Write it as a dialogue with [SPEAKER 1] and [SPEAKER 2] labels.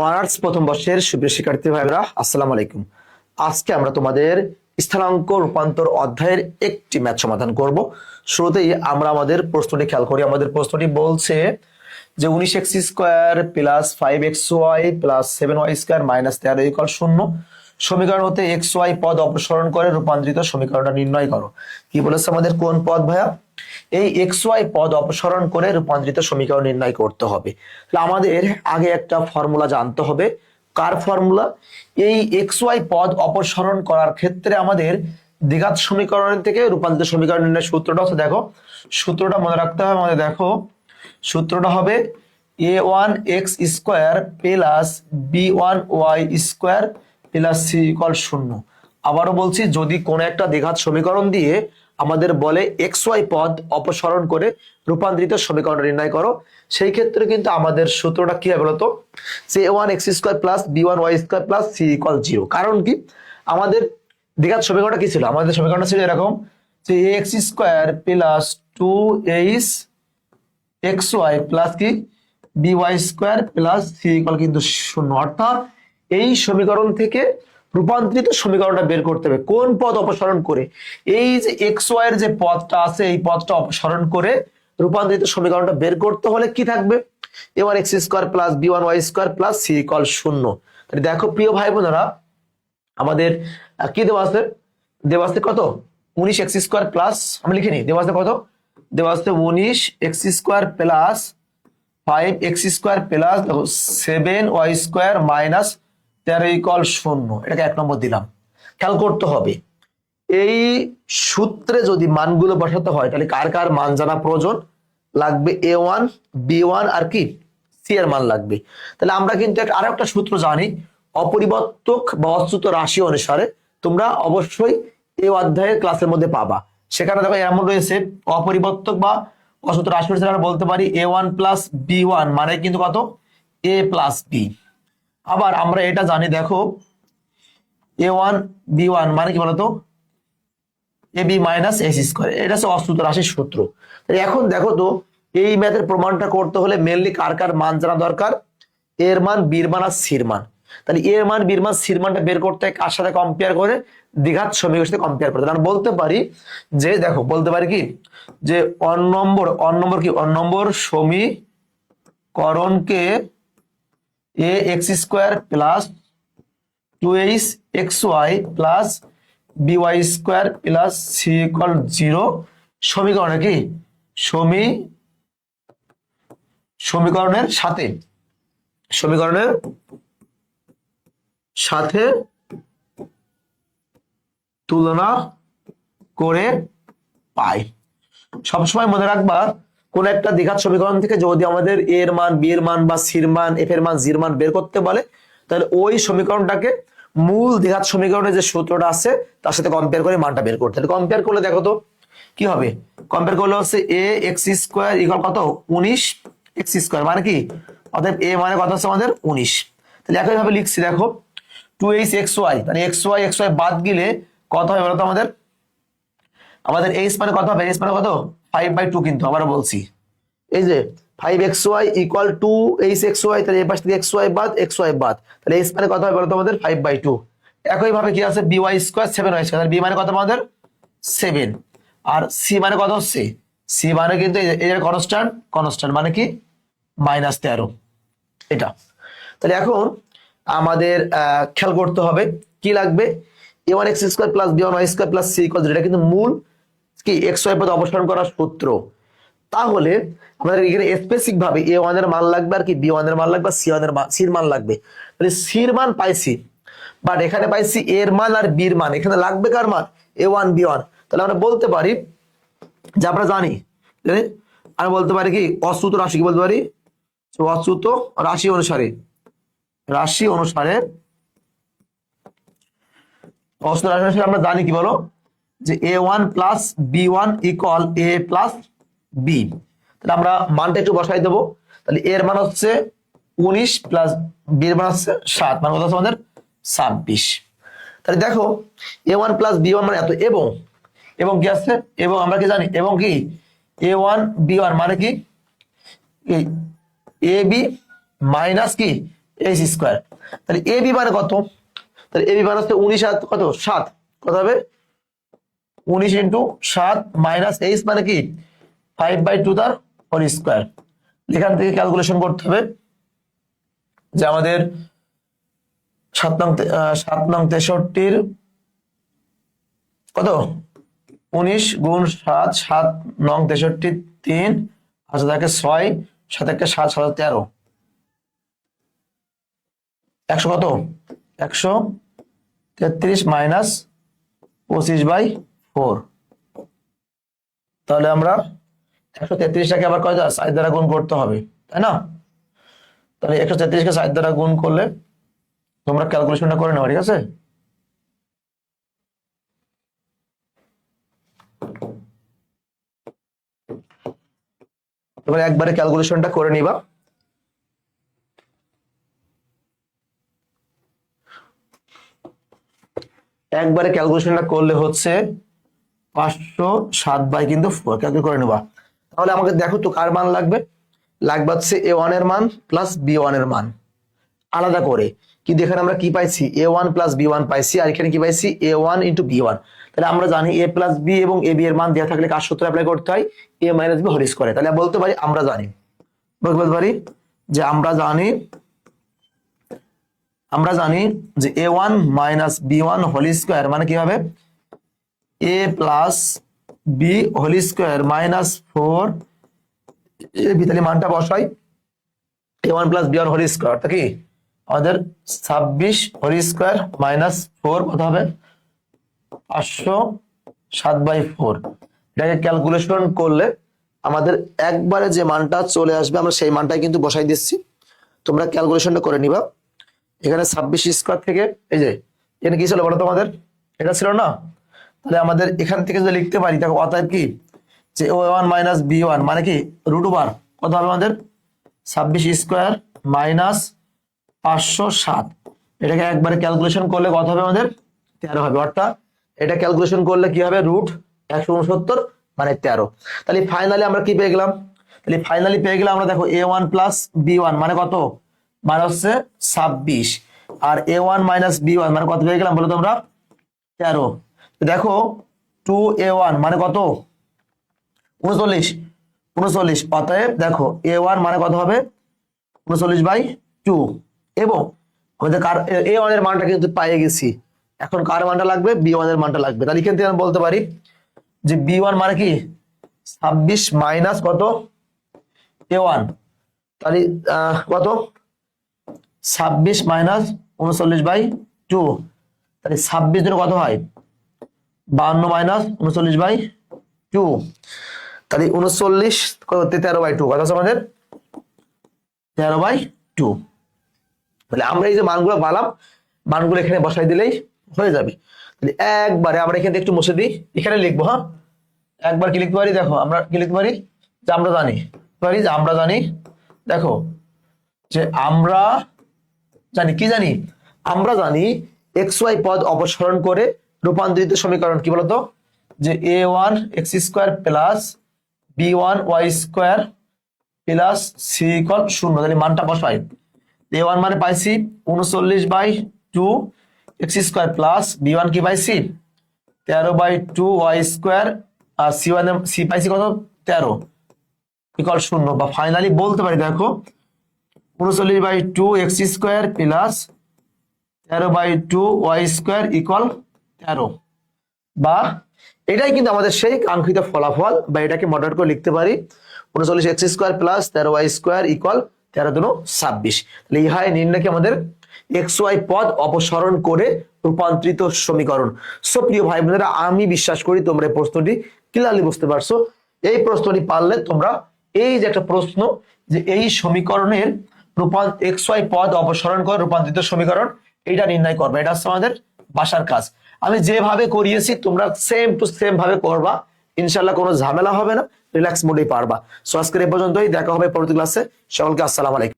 [SPEAKER 1] Honours প্রথম বর্ষের সুপ্রিয় শিক্ষার্থী ভাইরা আসসালামু আলাইকুম। আজকে আমরা তোমাদের স্থানাঙ্ক রূপান্তর অধ্যায়ের একটি ম্যাথ সমাধান করব। শুরুতেই আমরা আমাদের প্রশ্নটি খেয়াল করি। আমাদের প্রশ্নটি বলছে যে 19x² plus 5xy plus 7y square minus 13 equal 0 সমীকরণ হতে xy পদ অপসারণ করে রূপান্তরিত সমীকরণটা নির্ণয় করো। কি বলেছে আমাদের কোন পদ ভাইয়া? এই xy পদ অপসারণ করে রূপান্তরিত সমীকরণ নির্ণয় করতে হবে। তাহলে আমাদের আগে একটা ফর্মুলা জানতে হবে। কার ফর্মুলা? এই xy পদ অপসারণ করার ক্ষেত্রে আমাদের দ্বিঘাত সমীকরণ থেকে রূপান্তরিত সমীকরণ নির্ণয়ের সূত্রটা হচ্ছে, দেখো সূত্রটা মনে রাখতে হবে আমাদের। দেখো সূত্রটা হবে a1x² plus b1y square plus c equal 0। আবারও বলছি, যদি কোনো একটা দ্বিঘাত সমীকরণ দিয়ে আমাদের বলে xy পদ অপসারণ করে রূপান্তরিত সমীকরণ নির্ণয় করো, সেই ক্ষেত্রে কিন্তু আমাদের সূত্রটা কি হবে বলতো? যে a1x² plus b1y square plus c equal 0। কারণ কি, আমাদের দ্বিঘাত সমীকরণটা কি ছিল? আমাদের সমীকরণটা ছিল এরকম যে ax² প্লাস 2xy প্লাস কি by² প্লাস c ইকুয়াল কিন্তু 0। অর্থাৎ এই সমীকরণ থেকে রূপান্তরিত সমীকরণটা বের করতে হবে কোন পদ অপসারণ করে? এই যে xy এর যে পদটা আছে এই পদটা অপসারণ করে রূপান্তরিত সমীকরণটা বের করতে হলে কি থাকবে? a1x² plus b1y square plus c equal 0। তাহলে দেখো প্রিয় ভাই বোনেরা, আমাদের কি দেওয়া আছে? দেওয়া আছে কত? 19x² প্লাস, আমি লিখে নিই, দেওয়া আছে কত? দেওয়া আছে 19x² plus 5x² plus 7y² minus 13 equal 0। এটাকে 1 নম্বর দিলাম। খেয়াল করতে হবে, এই সূত্রে যদি মানগুলো বসাতে হয় তাহলে কার কার মান জানা প্রয়োজন? লাগবে a1 b1 আর কি c এর মান লাগবে। তাহলে আমরা কিন্তু আরো একটা সূত্র জানি, অপরিবর্তক বা অচ্যুত রাশি অনুসারে। তোমরা অবশ্যই এই অধ্যায়ের ক্লাসের মধ্যে পাবা। সেখানে দেখো এমন রয়েছে, অপরিবর্তক বা অচ্যুত রাশি অনুসারে আমরা বলতে পারি a1 প্লাস b1 মানে কিন্তু কত? a plus b। আবার আমরা এটা জানি, দেখো a1 b1 মানে কি বলতো? ab minus ac square. এটা হচ্ছে অচ্যুত রাশির সূত্র। এখন দেখো তো, এই ম্যাথের প্রমাণটা করতে হলে মেনলি কার কার মান জানা দরকার? এর মান, বির মান আর সির মান। তাহলে এর মান, বির মান, সির মানটা বের করতে কার সাথে কম্পেয়ার করে? দ্বিঘাত সমীকরণের সাথে কম্পেয়ার করতে। আমরা বলতে পারি যে, দেখো বলতে পারি কি যে অন নম্বর সমীকরণকে ax² plus 2xy plus by² plus c equal 0 সমীকরণে কি সমীকরণের সাথে তুলনা করে পাই। সবসময় মনে রাখবা, কোন একটা দ্বিঘাত সমীকরণ থেকে যদি আমাদের এর মান, বি এর মান বা সির মান, এফ এর মান, জির মান বের করতে বলে, তাহলে ওই সমীকরণটাকে মূল দ্বিঘাত সমীকরণের যে সূত্রটা আছে তার সাথে কম্পেয়ার করে মানটা বের করতে। তাহলে কম্পেয়ার করলে দেখো তো কি হবে? কম্পেয়ার করলে হচ্ছে ax² ইকুয়াল কত? 19x² মানে কি? অর্থাৎ a মানে কত হচ্ছে আমাদের? 19। তাহলে একইভাবে লিখছি, দেখো 2xy, মানে xy বাদ গেলে কত হবে বলতো? আমাদের h মানে কত হবে? h মানে কত? 5/2। কিন্তু আবার বলছি, এই যে 5xy ইকুয়াল 2hxy, তাহলে এই পাশ থেকে xy বাদ, তাহলে h মানে কত হবে বলতো আমাদের? 5/2। একইভাবে কি আছে? by² 7y², তাহলে b মানে কত আমাদের? 7। আর c মানে কত হচ্ছে? c মানে কিন্তু এই যে কনস্ট্যান্ট মানে কি? -13। এটা। তাহলে এখন আমাদের খেয়াল করতে হবে কি লাগবে? a1x² plus b1y² plus c equal 0। এটা কিন্তু মূল কি xy পদ অপসারণ করার সূত্র। তাহলে আমাদের এখানে স্পেসিফিক ভাবে a1 এর মান লাগবে আর কি b1 এর মান লাগবে, c-র মান লাগবে। তাহলে c-র মান পাইছি, বাট এখানে পাইছি এর মান আর b-র মান। এখানে লাগবে কার মান? a1 b1। তাহলে আমরা বলতে পারি যে, আমরা জানি, আমি বলতে পারি কি অচ্যুত রাশি, কি বলতে পারি? অচ্যুত রাশি অনুসারে আমরা জানি কি বলো, যে a1 plus b1 equal a plus b। তাহলে আমরা মানটা একটু বসাই দেবো। তাহলে এর মান হচ্ছে 19 প্লাস b এর মান হচ্ছে 7, মানে কত হচ্ছে আমাদের? 26। তাহলে দেখো a1 প্লাস b1 মানে এত, এবং কি আছে? এবং আমরা কি জানি? এবং কি a1 b1 মানে কি? ab মাইনাস কি এইচ স্কোয়ার। তাহলে এ বি মানে কত? তাহলে এ বি মানে হচ্ছে 19 আর কত 7, কত হবে 19 ইন্টু 7 মাইনাস এইচ মানে কি 5/2 তার হোল স্কোয়ার। এখান থেকে ক্যালকুলেশন করতে হবে যে আমাদের 7 নং 63 কত 19 গুণ 7, 7 নং 63 3, আচ্ছা থাকে 6, 7 1 7, 7 13, 100 কত 133 মাইনাস 25/4। তাহলে আমরা 133টাকে আবার কয় দ্বারা 7 দ্বারা গুণ করতে হবে, তাই না? তাহলে 133কে 7 দ্বারা গুণ করলে তোমরা ক্যালকুলেশনটা করে নাও, ঠিক আছে? এবার একবারে ক্যালকুলেশনটা করে নিবা। একবারে ক্যালকুলেশনটা করলে হচ্ছে 507/4 ক্যালকুলেট করে নেবা। তাহলে আমাকে দেখো তো কার মান লাগবে? লাগবে হচ্ছে a1 এর মান প্লাস b1 এর মান আলাদা করে। কিন্তু এখানে আমরা কি পাইছি a1 প্লাস b1 পাইছি, আর এখানে কি পাইছি a1 ইন্টু b1। তাহলে আমরা জানি a প্লাস b এবং ab এর মান দেওয়া থাকলে কার সূত্র অ্যাপ্লাই করতে হয় a minus b whole square. তাহলে বলতে পারি আমরা জানি, বলতে পারি যে আমরা জানি যে a1 minus b1 whole square মানে কি হবে a plus b whole square minus 4 ab। তাহলে মানটা বসাই a1 plus b1 whole square তা কি আমাদের 26 হোল স্কয়ার মাইনাস 4 কত হবে 507/4। এটাকে ক্যালকুলেশন করলে আমাদের একবারে যে মানটা চলে আসবে আমরা সেই মানটাই কিন্তু বসাই দিচ্ছি, তোমরা ক্যালকুলেশনটা করে নিবা। এখানে 26 স্কয়ার থেকে এই যে এখানে কি ছিল বলো তো আমাদের এটা ছিল না, তাহলে আমাদের এখান থেকে যদি লিখতে পারি দেখো অতএব কি যে a1 মাইনাস b1 মানে কি রুট ওভার কত হবে আমাদের 26 স্কয়ার মাইনাস 507। এটাকে একবারে ক্যালকুলেশন করলে কত হবে আমাদের 13 হবে। অর্থাৎ এটা ক্যালকুলেশন করলে কি হবে রুট 169 মানে 13। তাহলে ফাইনালি আমরা কি পেয়ে গেলাম? তাহলে ফাইনালি পেয়ে গেলাম আমরা দেখো a1 প্লাস b1 মানে কত মানে হচ্ছে 26, আর a1 মাইনাস b1 মানে কত পেয়ে গেলাম বলো তোমরা 13। দেখো 2a1 মানে কত 39। অতএব দেখো a1 মানে কত হবে 39/2 এবং আমাদের a1 এর মানটা কিন্তু পেয়ে গেছি। এখন কার মানটা লাগবে b1 এর মানটা লাগবে। তাহলে এখান থেকে আমি বলতে পারি যে b1 মানে কি 26 মাইনাস কত a1, তাহলে কত 26 মাইনাস 39/2, তাহলে 26 দিনে কত হয় 52 মাইনাস 39/2, তাহলে 39 কত 13/2 কত আছে আমাদের 13/2। তাহলে আমরা এই যে মানগুলো পালাম মানগুলো এখানে বসাই দিলেই হয়ে যাবে। তাহলে একবারে আমরা এখানে একটু মুছে দিই, এখানে লিখবো। হ্যাঁ একবার কি লিখতে পারি দেখো আমরা কি লিখতে পারি যে আমরা জানি দেখো যে আমরা জানি কি জানি আমরা জানি xy পদ অপসারণ করে রূপান্তরিত সমীকরণ কি বলতো যে a1 x square plus b1 y square plus c equal 0। তাহলে মানটা বসাই a1 মানে পাইছি 39/2 x স্কয়ার প্লাস b1 কি পাইছি 13/2 y স্কয়ার আর c পাইছি কত 13 ইকুয়াল 0। বা ফাইনালি বলতে পারি দেখো 39/2 x square plus 13/2 y square equal 13। বা এটাই কিন্তু আমাদের সেই কাঙ্ক্ষিত ফলাফল, বা এটাকে মডারেট করে লিখতে পারি 39 x square plus 13 y square equal 13 দুনো 26। তাহলে ইহাই নির্ণয় কি আমাদের xy পদ অপসারণ করে রূপান্তরিত সমীকরণ। সো প্রিয় ভাই বোনেরা আমি বিশ্বাস করি তোমরা এই প্রশ্নটি ক্লিয়ারলি বুঝতে পারছো। এই প্রশ্নটি পারলে তোমরা এই যে একটা প্রশ্ন যে এই সমীকরণের xy পদ অপসারণ করে রূপান্তরিত সমীকরণ এটা নির্ণয় করবে, এটা হচ্ছে আমাদের বাসার কাজ। আমি যেভাবে করিয়েছি তোমরা সেম টু সেম ভাবে করবা, ইনশাআল্লাহ কোনো ঝামেলা হবে না, রিল্যাক্স মোডেই পারবা। সো আজকের এই পর্যন্তই, দেখা হবে পরবর্তী ক্লাসে। সকলকে আসসালামু আলাইকুম।